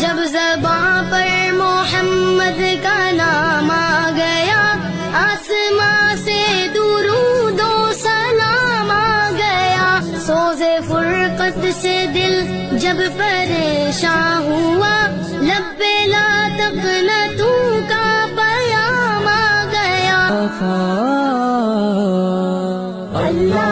जब ज़बां पर मोहम्मद का नाम आ गया, आसमां से दुरूदो सलाम आ गया। सोज़े फुरकत से दिल जब परेशान हुआ, लब्बे ला तक़नतू का पयाम आ गया। अल्लाह